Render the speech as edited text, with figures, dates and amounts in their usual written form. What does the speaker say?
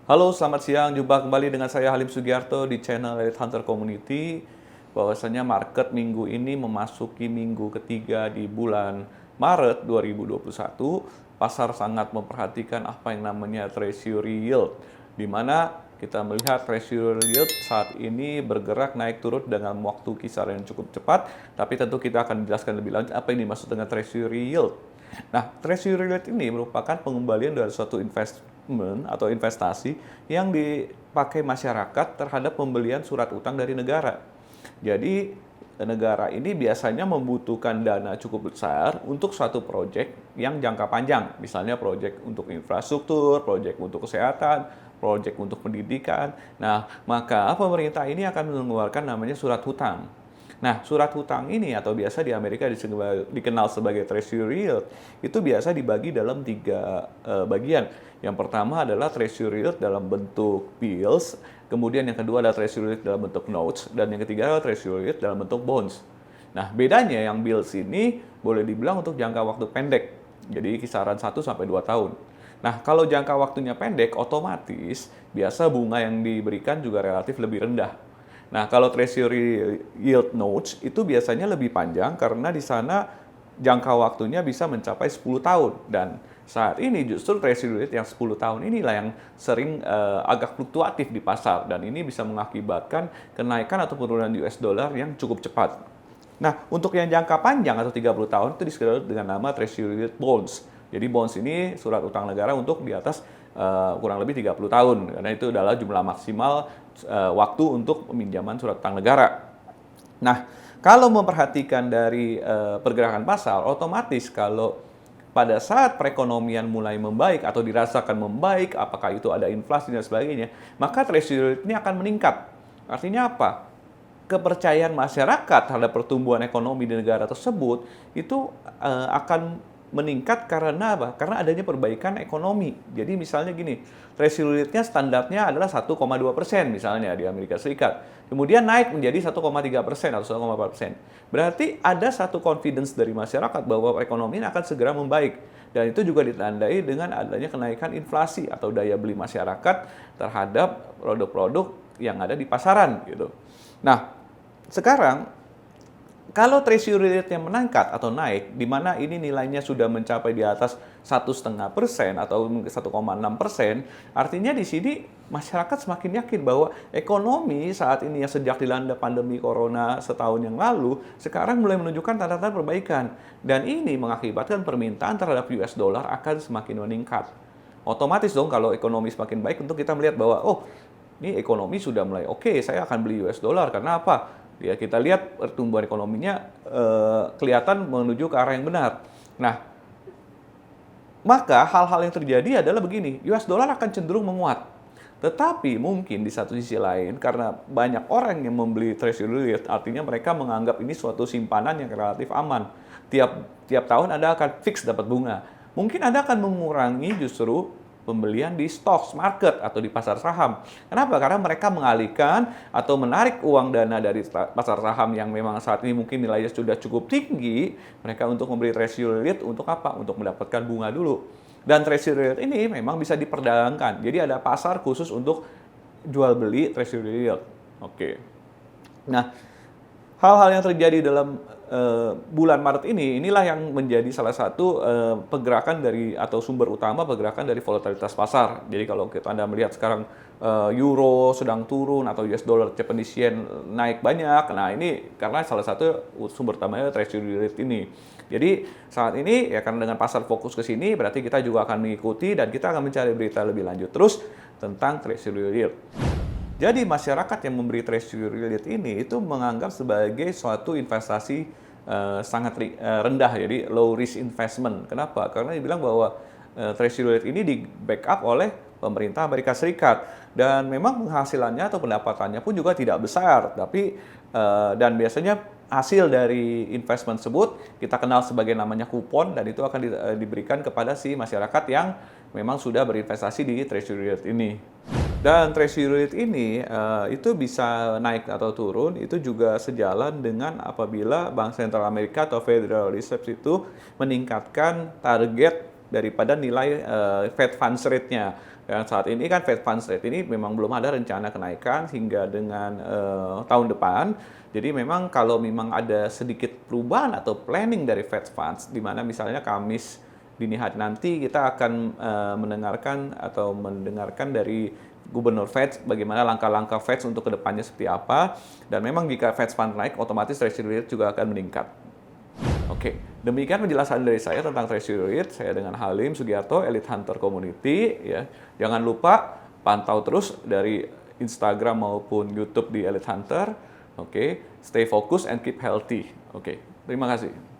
Halo, selamat siang. Jumpa kembali dengan saya Halim Sugiarto di channel Elite Hunter Community. Bahwasanya market minggu ini memasuki minggu ketiga di bulan Maret 2021. Pasar sangat memperhatikan apa yang namanya treasury yield, di mana kita melihat treasury yield saat ini bergerak naik turun dengan waktu kisaran yang cukup cepat. Tapi tentu kita akan menjelaskan lebih lanjut apa yang dimaksud dengan treasury yield. Nah, treasury yield ini merupakan pengembalian dari suatu investment atau investasi yang dipakai masyarakat terhadap pembelian surat utang dari negara. Jadi, negara ini biasanya membutuhkan dana cukup besar untuk suatu proyek yang jangka panjang. Misalnya proyek untuk infrastruktur, proyek untuk kesehatan, proyek untuk pendidikan. Nah, maka pemerintah ini akan mengeluarkan namanya surat hutang. Nah, surat hutang ini atau biasa di Amerika dikenal sebagai treasury yield, itu biasa dibagi dalam tiga bagian. Yang pertama adalah treasury yield dalam bentuk bills, kemudian yang kedua adalah treasury yield dalam bentuk notes, dan yang ketiga adalah treasury yield dalam bentuk bonds. Nah, bedanya yang bills ini boleh dibilang untuk jangka waktu pendek, jadi kisaran 1 sampai 2 tahun. Nah, kalau jangka waktunya pendek, otomatis biasa bunga yang diberikan juga relatif lebih rendah. Nah, kalau treasury yield notes itu biasanya lebih panjang karena di sana jangka waktunya bisa mencapai 10 tahun. Dan saat ini justru treasury yield yang 10 tahun inilah yang sering agak fluktuatif di pasar. Dan ini bisa mengakibatkan kenaikan atau penurunan US dollar yang cukup cepat. Nah, untuk yang jangka panjang atau 30 tahun itu disebut dengan nama treasury yield bonds. Jadi bonds ini surat utang negara untuk di atas kurang lebih 30 tahun. Karena itu adalah jumlah maksimal waktu untuk peminjaman surat utang negara. Nah, kalau memperhatikan dari pergerakan pasar, otomatis kalau pada saat perekonomian mulai membaik atau dirasakan membaik, apakah itu ada inflasi dan sebagainya, maka treasury ini akan meningkat. Artinya apa? Kepercayaan masyarakat terhadap pertumbuhan ekonomi di negara tersebut itu akan meningkat karena apa? Karena adanya perbaikan ekonomi. Jadi misalnya gini, treasury rate-nya standarnya adalah 1,2% misalnya di Amerika Serikat. Kemudian naik menjadi 1,3% atau 1,4%. Berarti ada satu confidence dari masyarakat bahwa ekonomi akan segera membaik. Dan itu juga ditandai dengan adanya kenaikan inflasi atau daya beli masyarakat terhadap produk-produk yang ada di pasaran gitu. Nah, sekarang kalau treasury rate-nya meningkat atau naik, di mana ini nilainya sudah mencapai di atas 1,5% atau 1,6%, artinya di sini masyarakat semakin yakin bahwa ekonomi saat ini yang sejak dilanda pandemi corona setahun yang lalu, sekarang mulai menunjukkan tanda-tanda perbaikan. Dan ini mengakibatkan permintaan terhadap US dollar akan semakin meningkat. Otomatis dong kalau ekonomi semakin baik, untuk kita melihat bahwa, oh, ini ekonomi sudah mulai oke, saya akan beli US dollar. Karena apa? Ya, kita lihat pertumbuhan ekonominya kelihatan menuju ke arah yang benar. Nah, maka hal-hal yang terjadi adalah begini, US dollar akan cenderung menguat. Tetapi mungkin di satu sisi lain, karena banyak orang yang membeli treasury yield, artinya mereka menganggap ini suatu simpanan yang relatif aman. Tiap tahun Anda akan fix dapat bunga. Mungkin Anda akan mengurangi justru pembelian di stocks market atau di pasar saham. Kenapa? Karena mereka mengalihkan atau menarik uang dana dari pasar saham yang memang saat ini mungkin nilainya sudah cukup tinggi, mereka untuk membeli treasury yield untuk apa? Untuk mendapatkan bunga dulu. Dan treasury yield ini memang bisa diperdagangkan. Jadi ada pasar khusus untuk jual beli treasury yield. Oke. Nah, hal-hal yang terjadi dalam bulan Maret inilah yang menjadi salah satu pergerakan dari atau sumber utama pergerakan dari volatilitas pasar. Jadi kalau Anda melihat sekarang euro sedang turun atau US dollar Japanese yen naik banyak, nah ini karena salah satu sumber utamanya treasury rate ini. Jadi saat ini ya karena dengan pasar fokus ke sini, berarti kita juga akan mengikuti dan kita akan mencari berita lebih lanjut terus tentang treasury yield. Jadi masyarakat yang memberi treasury yield ini itu menganggap sebagai suatu investasi sangat rendah, jadi low risk investment. Kenapa? Karena dibilang bahwa treasury yield ini di backup oleh pemerintah Amerika Serikat dan memang penghasilannya atau pendapatannya pun juga tidak besar, tapi dan biasanya hasil dari investment tersebut kita kenal sebagai namanya kupon dan itu akan diberikan kepada si masyarakat yang memang sudah berinvestasi di treasury yield ini. Dan treasury rate ini itu bisa naik atau turun, itu juga sejalan dengan apabila Bank Sentral Amerika atau Federal Reserve itu meningkatkan target daripada nilai Fed funds rate-nya. Dan saat ini kan Fed funds rate ini memang belum ada rencana kenaikan hingga dengan tahun depan. Jadi memang kalau memang ada sedikit perubahan atau planning dari Fed funds, di mana misalnya Kamis dini hari nanti kita akan mendengarkan dari Gubernur Fed bagaimana langkah-langkah Fed untuk kedepannya seperti apa. Dan memang jika Fed funds naik, otomatis treasury rate juga akan meningkat. Oke, demikian penjelasan dari saya tentang treasury rate. Saya dengan Halim Sugiarto, Elite Hunter Community. Ya, jangan lupa pantau terus dari Instagram maupun YouTube di Elite Hunter. Oke, stay focused and keep healthy. Oke, terima kasih.